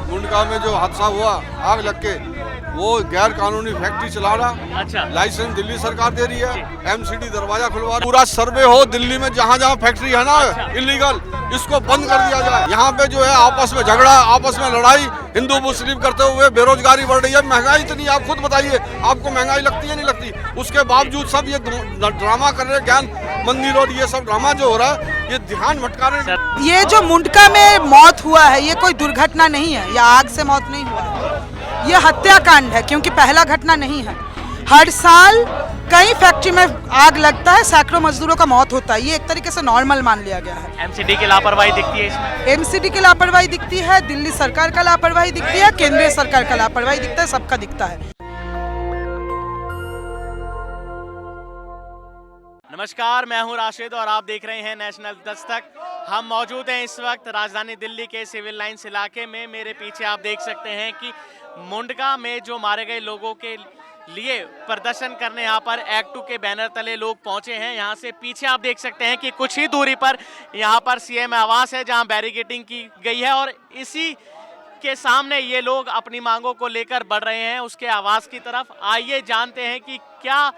मुंडका में जो हादसा हुआ आग लग के, वो गैर कानूनी फैक्ट्री चला रहा। अच्छा। लाइसेंस दिल्ली सरकार दे रही है, एमसीडी दरवाजा खुलवा रहा। पूरा सर्वे हो दिल्ली में, जहाँ जहाँ फैक्ट्री है ना इलीगल, इसको बंद कर दिया जाए। यहाँ पे जो है आपस में झगड़ा, आपस में लड़ाई, हिंदू मुस्लिम करते हुए बेरोजगारी बढ़ रही है, महंगाई इतनी, आप खुद बताइए, आपको महंगाई लगती है नहीं लगती? उसके बावजूद सब ये ड्रामा कर रहे हैं, ज्ञान मंदिर और ये सब ड्रामा जो हो रहा है, ये ध्यान भटका रहे हैं। ये जो मुंडका में मौत हुआ है, ये कोई दुर्घटना नहीं है, या आग से मौत नहीं हुआ है, ये हत्याकांड है, क्योंकि पहला घटना नहीं है। हर साल कई फैक्ट्री में आग लगता है, सैकड़ों मजदूरों का मौत होता है, ये एक तरीके से नॉर्मल मान लिया गया है। एमसीडी की लापरवाही दिखती है इसमें। एमसीडी की लापरवाही दिखती है, दिल्ली सरकार का लापरवाही दिखती है, केंद्रीय सरकार का लापरवाही दिखता है, सबका दिखता है। नमस्कार, मैं हूं राशिद और आप देख रहे हैं नेशनल दस्तक। हम मौजूद हैं इस वक्त राजधानी दिल्ली के सिविल लाइंस इलाके में। मेरे पीछे आप देख सकते हैं कि मुंडका में जो मारे गए लोगों के लिए प्रदर्शन करने यहाँ पर एक्ट 2 के बैनर तले लोग पहुंचे हैं। यहाँ से पीछे आप देख सकते हैं कि कुछ ही दूरी पर यहाँ पर सीएम आवास है, जहाँ बैरिकेडिंग की गई है और इसी के सामने ये लोग अपनी मांगों को लेकर बढ़ रहे हैं उसके आवास की तरफ। आइए जानते हैं कि क्या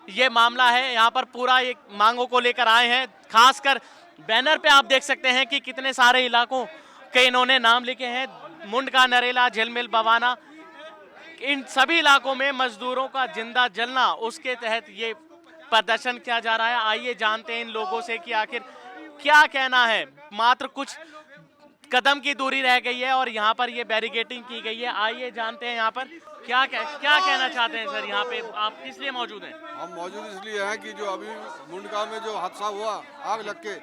ये मामला है। यहाँ पर पूरा एक मांगों को लेकर आए हैं। खासकर बैनर पे आप देख सकते हैं कि कितने सारे इलाकों के इन्होंने नाम लिखे हैं, मुंडका, नरेला, झिलमिल, बवाना, इन सभी इलाकों में मजदूरों का जिंदा जलना, उसके तहत ये प्रदर्शन किया जा रहा है। आइए जानते हैं इन लोगों से कि आखिर क्या कहना है। मात्र कुछ कदम की दूरी रह गई है और यहाँ पर ये बैरिकेडिंग की गई है। आइए जानते हैं यहाँ पर क्या कहना चाहते हैं सर। यहाँ पे आप किस लिए मौजूद हैं? हम मौजूद इसलिए हैं कि जो अभी मुंडका में जो हादसा हुआ आग लग के,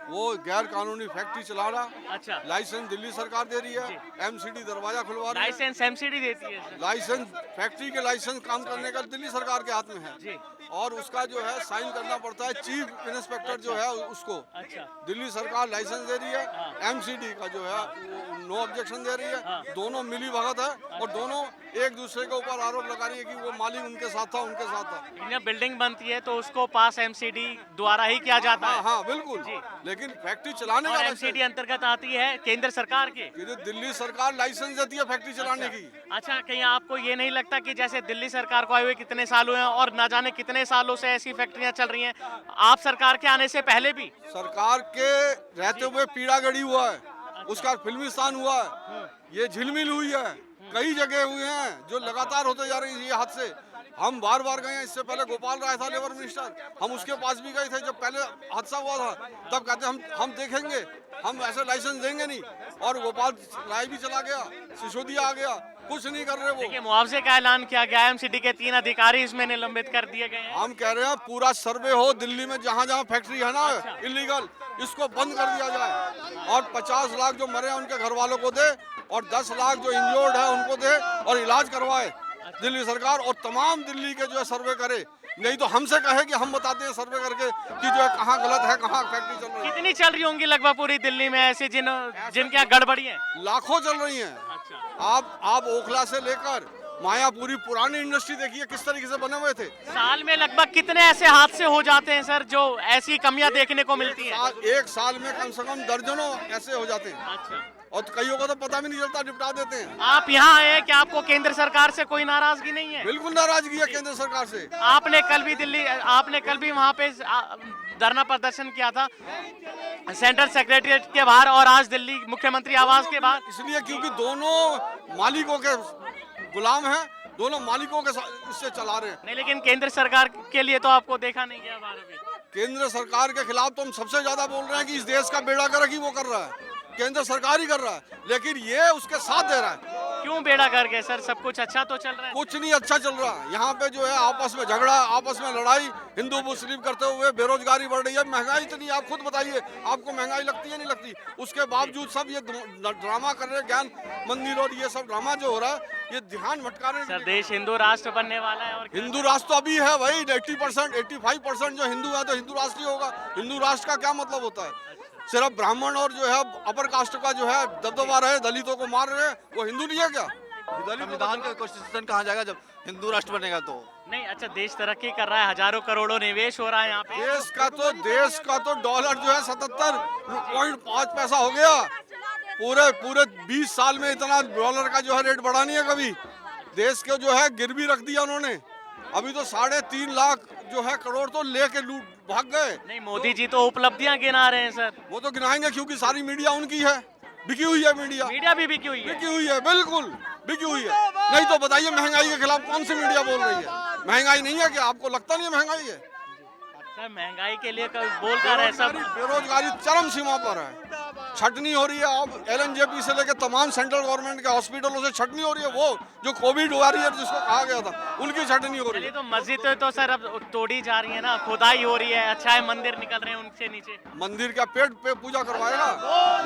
वो गैर कानूनी फैक्ट्री चला रहा। अच्छा। लाइसेंस दिल्ली सरकार दे रही है, एमसीडी दरवाजा खुलवा रही है। लाइसेंस एमसीडी देती है सर। लाइसेंस, फैक्ट्री के लाइसेंस काम करने का दिल्ली सरकार के हाथ में है जी। और उसका जो है साइन करना पड़ता है चीफ इंस्पेक्टर जो है उसको। अच्छा। दिल्ली सरकार लाइसेंस दे रही है, एमसीडी का जो है नो ऑब्जेक्शन दे रही है। दोनों मिली भगत है और दोनों एक दूसरे के ऊपर आरोप लगा रही है कि वो मालिक उनके साथ था, उनके साथ था। इन्हें बिल्डिंग बनती है तो उसको पास एमसीडी द्वारा ही किया जाता है। हाँ बिल्कुल, लेकिन फैक्ट्री चलाने का एमसीडी अंतर्गत आती है केंद्र सरकार के। दिल्ली सरकार लाइसेंस देती है फैक्ट्री चलाने की। अच्छा, कहीं आपको ये नहीं लगता कि जैसे दिल्ली सरकार को आए हुए कितने साल हुए हैं और ना जाने कितने सालों से ऐसी फैक्ट्रियां चल रही हैं, आप सरकार के आने से पहले भी? सरकार के रहते हुए पीड़ागढ़ी हुआ है, उसका फिल्मिस्तान हुआ है, ये झिलमिल हुई है, कई जगह हुए हैं जो लगातार होते जा रही है ये हादसे। हम बार बार गए हैं, इससे पहले गोपाल राय था लेबर मिनिस्टर, हम उसके पास भी गए थे जब पहले हादसा हुआ था, तब कहते हम देखेंगे, हम ऐसे लाइसेंस देंगे नहीं। और गोपाल राय भी चला गया, सिसोदिया आ गया, कुछ नहीं कर रहे वो। देखिए, मुआवजे का ऐलान किया गया है, एमसीडी के 3 अधिकारी इसमें निलंबित कर दिए गए हैं। हम कह रहे हैं पूरा सर्वे हो दिल्ली में, जहाँ जहाँ फैक्ट्री है ना इलीगल, इसको बंद कर दिया जाए और 50 लाख जो मरे हैं उनके घर वालों को दे और 10 लाख जो इंजर्ड है उनको दे और इलाज करवाए दिल्ली सरकार। और तमाम दिल्ली के जो है सर्वे करे, नहीं तो हमसे कहे कि हम बताते हैं सर्वे करके कि जो है कहाँ गलत है, कहाँ फैक्ट्री चल रही है। कितनी चल रही होंगी लगभग पूरी दिल्ली में ऐसे जिनके यहाँ गड़बड़ी है? लाखों चल रही हैं। अच्छा। आप ओखला से लेकर मायापुरी, पुरानी इंडस्ट्री देखिए किस तरीके से बने हुए थे। साल में लगभग कितने ऐसे हादसे हो जाते हैं सर जो ऐसी कमियां देखने को मिलती हैं? एक साल में कम से कम दर्जनों ऐसे हो जाते हैं। अच्छा। और कईयों को तो पता भी नहीं चलता, निपटा देते हैं। आप यहाँ आए कि आपको केंद्र सरकार से कोई नाराजगी नहीं है? बिल्कुल नाराजगी है केंद्र सरकार से। आपने कल भी वहाँ पे धरना प्रदर्शन किया था सेंट्रल सेक्रेटरिएट के बाहर और आज दिल्ली मुख्यमंत्री आवास के बाहर। इसलिए क्योंकि दोनों मालिकों के गुलाम हैं, दोनों मालिकों के इससे चला रहे हैं। नहीं, लेकिन केंद्र सरकार के लिए तो आपको देखा नहीं गया बाहर अभी। केंद्र सरकार के खिलाफ तो हम सबसे ज्यादा बोल रहे हैं कि इस देश का बेड़ा गर्क ही वो कर रहा है, केंद्र सरकार ही कर रहा है, लेकिन ये उसके साथ दे रहा है। क्यों बेड़ा गर्क है सर? सब कुछ अच्छा तो चल रहा है। कुछ नहीं अच्छा चल रहा। यहाँ पे जो है आपस में झगड़ा, आपस में लड़ाई, हिंदू मुस्लिम करते हुए बेरोजगारी बढ़ रही है, महंगाई इतनी, आप खुद बताइए, आपको महंगाई लगती है नहीं लगती? उसके बावजूद सब ये ड्रामा कर रहे हैं, ज्ञान मंदिर और ये सब ड्रामा जो हो रहा है, ये ध्यान भटका रहे हैं। सर, देश हिंदू राष्ट्र बनने वाला है और हिंदू राष्ट्र तो अभी है भाई, 80%, 85% जो हिंदू है तो हिंदू राष्ट्र ही होगा। हिंदू राष्ट्र का क्या मतलब होता है? सिर्फ ब्राह्मण और जो है अपर कास्ट का जो है दबदबा रहे, दलितों को मार रहे हैं, वो हिंदू नहीं है क्या? संविधान का कॉन्स्टिट्यूशन कहाँ जाएगा जब हिंदू राष्ट्र बनेगा तो? नहीं, अच्छा, देश तरक्की कर रहा है, हजारों करोड़ों निवेश हो रहा है यहाँ पे। देश का तो डॉलर जो है 77.5 पैसा हो गया। पूरे पूरे 20 साल में इतना डॉलर का जो है रेट बढ़ा नहीं है कभी। देश के जो है गिरवी रख दिया उन्होंने। अभी तो 3.5 लाख जो है करोड़ तो लेके लूट भाग गए। नहीं, मोदी जी तो उपलब्धियां गिना रहे हैं सर। वो तो गिनाएंगे क्योंकि सारी मीडिया उनकी है, बिकी हुई है मीडिया। मीडिया भी बिकी हुई है। बिकी हुई है, बिल्कुल बिकी हुई है। नहीं तो बताइए महंगाई के खिलाफ कौन सी मीडिया बोल रही है? महंगाई नहीं है क्या? आपको लगता नहीं है महंगाई है? सर महंगाई के लिए कल बोल कर रहे हैं सब। बेरोजगारी चरम सीमा पर है, छटनी हो रही है। अब एलएनजेपी से लेकर तमाम सेंट्रल गवर्नमेंट के हॉस्पिटलों से छटनी हो रही है। वो जो कोविड वॉरियर जिसको कहा गया था, उनकी छटनी हो रही चलिए है। तो मस्जिद तो सर अब तोड़ी जा रही है ना, खुदाई हो रही है। अच्छा है मंदिर निकल रहे हैं उनसे नीचे। मंदिर क्या पेट पे पूजा करवाएगा?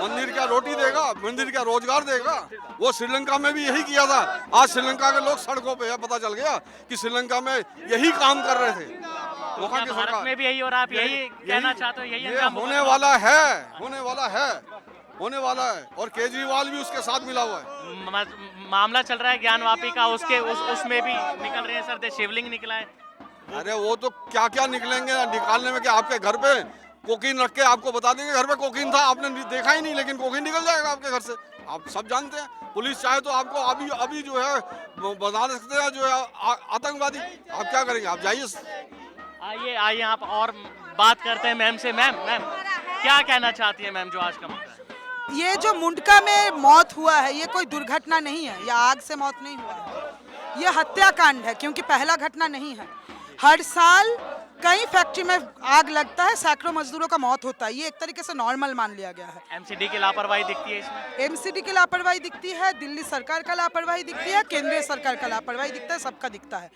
मंदिर क्या रोटी देगा? मंदिर क्या रोजगार देगा? वो श्रीलंका में भी यही किया था। आज श्रीलंका के लोग सड़कों पे है, पता चल गया कि श्रीलंका में यही काम कर रहे थे वहाँ की भारत सरकार। में भी यही हो रहा है। आप यही कहना चाहते हो? यही ये अंजाम होने होगा? वाला है, होने वाला है, होने वाला है। और केजरीवाल भी उसके साथ मिला हुआ है। मामला चल रहा है ज्ञानवापी का, उसमें भी निकल रहे हैं सर। शिवलिंग निकला है। अरे वो तो क्या क्या निकलेंगे निकालने में। क्या आपके घर पे कोकीन रख के आपको बता देंगे घर पे कोकीन था, आपने देखा ही नहीं, लेकिन कोकीन निकल जाएगा आपके घर से। आप सब जानते हैं। पुलिस चाहे तो आपको अभी जो है बता सकते हैं जो है आतंकवादी। आप क्या करेंगे? आप जाइए। आइए आप और बात करते हैं मैम से। मैम क्या कहना चाहती है मैम जो आज का मुद्दा है? ये जो मुंडका में मौत हुआ है ये कोई दुर्घटना नहीं है, या आग से मौत नहीं हुआ है। ये हत्याकांड है, क्योंकि पहला घटना नहीं है। हर साल कई फैक्ट्री में आग लगता है, सैकड़ों मजदूरों का मौत होता है। ये एक तरीके से नॉर्मल मान लिया गया है। एमसीडी की लापरवाही दिखती है इसमें। एमसीडी की लापरवाही दिखती है, दिल्ली सरकार का लापरवाही दिखती है, केंद्रीय सरकार का लापरवाही दिखता है, सबका दिखता है।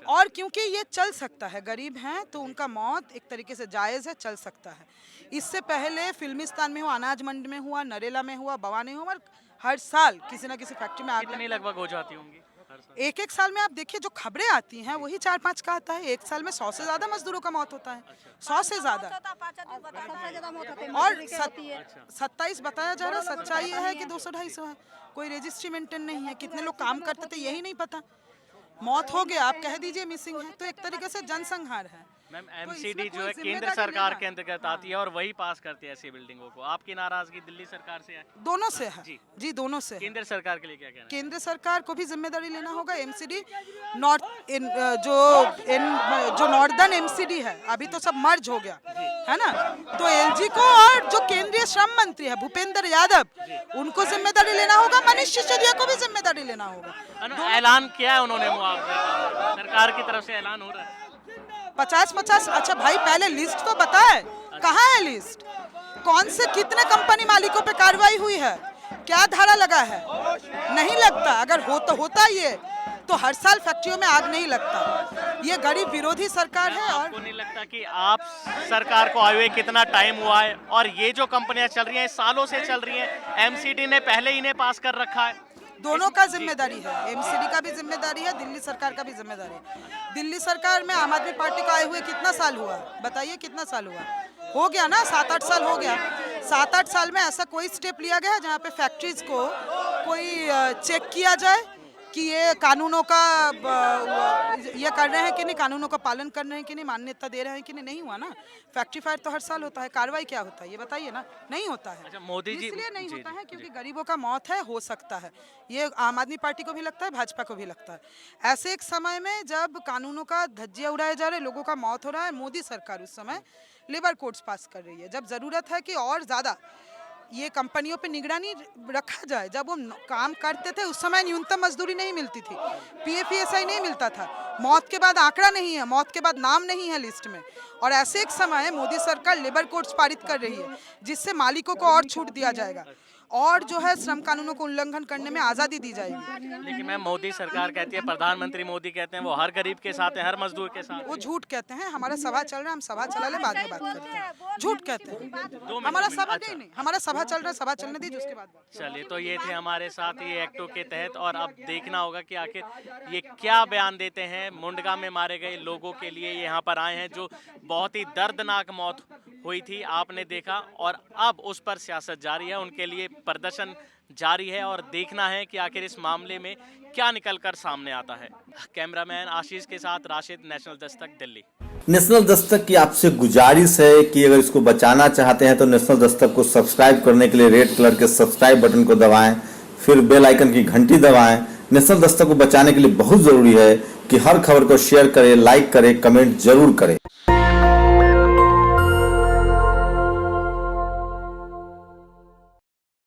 और क्योंकि ये चल सकता है, गरीब हैं तो उनका मौत एक तरीके से जायज़ है, चल सकता है। इससे पहले फिल्मिस्तान में हुआ, अनाज मंडी में हुआ, नरेला में हुआ, बवानी हुआ। हर साल किसी ना किसी फैक्ट्री में आग कितनी लगभग हो जाती होंगी हर साल? एक साल में आप देखिए जो खबरें आती हैं वही 4-5 का आता है। एक साल में 100 से ज़्यादा मजदूरों का मौत होता है, 100 से ज़्यादा। और 27 बताया जा रहा है। सच्चाई ये है कि 200-250 है। कोई रजिस्ट्री मेंटेन नहीं है। कितने लोग काम करते थे यही नहीं पता। मौत हो गया, आप कह दीजिए मिसिंग है, तो एक तरीके से जनसंहार है। मैम तो एमसीडी इसमें जो कोई है केंद्र जिम्मेदारी सरकार लेना। के अंतर्गत आती है और वही पास करती है ऐसी बिल्डिंगों को। आपकी नाराजगी दिल्ली सरकार से है? दोनों से है जी। जी, दोनों से है। केंद्र सरकार के लिए क्या कहना है? केंद्र सरकार को भी जिम्मेदारी लेना होगा। एमसीडी जो नॉर्दर्न एमसीडी है अभी तो सब मर्ज हो गया है ना, तो एलजी को और जो केंद्रीय श्रम मंत्री है भूपेंद्र यादव, उनको जिम्मेदारी लेना होगा। मनीष सिसोदिया को भी जिम्मेदारी लेना होगा। ऐलान किया है उन्होंने मुआवजे का, सरकार की तरफ से ऐलान हो रहा है। 50-50। अच्छा भाई पहले लिस्ट तो बताए, कहाँ है लिस्ट? कौन से कितने कंपनी मालिकों पे कार्रवाई हुई है? क्या धारा लगा है? नहीं लगता। अगर होता ये तो हर साल फैक्ट्रियों में आग नहीं लगता। ये गरीब विरोधी सरकार है। और आपको नहीं लगता कि आप सरकार को आए हुए कितना टाइम हुआ है और ये जो कंपनियां चल रही हैं सालों से चल रही हैं, एमसीडी ने पहले इन्हें पास कर रखा है? दोनों का जिम्मेदारी है। एमसीडी का भी जिम्मेदारी है, दिल्ली सरकार का भी जिम्मेदारी है। दिल्ली सरकार में आम आदमी पार्टी को आए हुए कितना साल हुआ? बताइए कितना साल हुआ? हो गया ना, 7-8 साल हो गया। 7-8 साल में ऐसा कोई स्टेप लिया गया जहाँ पे फैक्ट्रीज को कोई चेक किया जाए कि ये कानूनों का ये कर रहे हैं कि नहीं, कानूनों का पालन कर रहे हैं कि नहीं, मान्यता दे रहे हैं कि नहीं? नहीं हुआ ना। फैक्ट्री फायर तो हर साल होता है, कार्रवाई क्या होता है ये बताइए ना? नहीं होता है। अच्छा, मोदी जी इसलिए नहीं जी, होता जी, है क्योंकि गरीबों का मौत है, हो सकता है। ये आम आदमी पार्टी को भी लगता है, भाजपा को भी लगता है। ऐसे एक समय में जब कानूनों का धज्जियां उड़ाए जा रहे, लोगों का मौत हो रहा है, मोदी सरकार उस समय लेबर कोड्स पास कर रही है। जब ज़रूरत है कि और ज़्यादा ये कंपनियों पे निगरानी रखा जाए। जब वो काम करते थे उस समय न्यूनतम मजदूरी नहीं मिलती थी, पीएफईएसआई नहीं मिलता था, मौत के बाद आंकड़ा नहीं है, मौत के बाद नाम नहीं है लिस्ट में। और ऐसे एक समय मोदी सरकार लेबर कोड्स पारित कर रही है जिससे मालिकों को और छूट दिया जाएगा और जो है श्रम कानूनों को उल्लंघन करने में आज़ादी दी जाएगी। लेकिन मैम मोदी सरकार कहती है, प्रधानमंत्री मोदी कहते हैं वो हर गरीब के साथ है, हर मजदूर के साथ। वो झूठ कहते हैं। हमारा सभा चल रहा है, हम सभा चला ले, बाद में बात करते हैं। झूठ कहते हैं। हमारा सभा नहीं, हमारा सभा चल रहा है, सभा चलने दीजिए उसके बाद। चलिए, तो ये थे हमारे साथ ये एक्टो के तहत, और अब देखना होगा कि आखिर ये क्या बयान देते हैं। मुंडका में मारे गए लोगों के लिए यहाँ पर आए हैं जो बहुत ही दर्दनाक मौत हुई थी, आपने देखा, और अब उस पर सियासत जारी है, उनके लिए प्रदर्शन जारी है और देखना है कि आखिर इस मामले में क्या निकलकर सामने आता है। कैमरामैन आशीष के साथ राशिद, नेशनल दस्तक, दिल्ली। नेशनल दस्तक की आपसे गुजारिश है कि अगर इसको बचाना चाहते हैं तो नेशनल दस्तक को सब्सक्राइब करने के लिए रेड कलर के सब्सक्राइब बटन को दबाएं, फिर बेल आइकन की घंटी दबाएं। नेशनल दस्तक को बचाने के लिए बहुत जरूरी है कि हर खबर को शेयर करें, लाइक करें, कमेंट जरूर करें।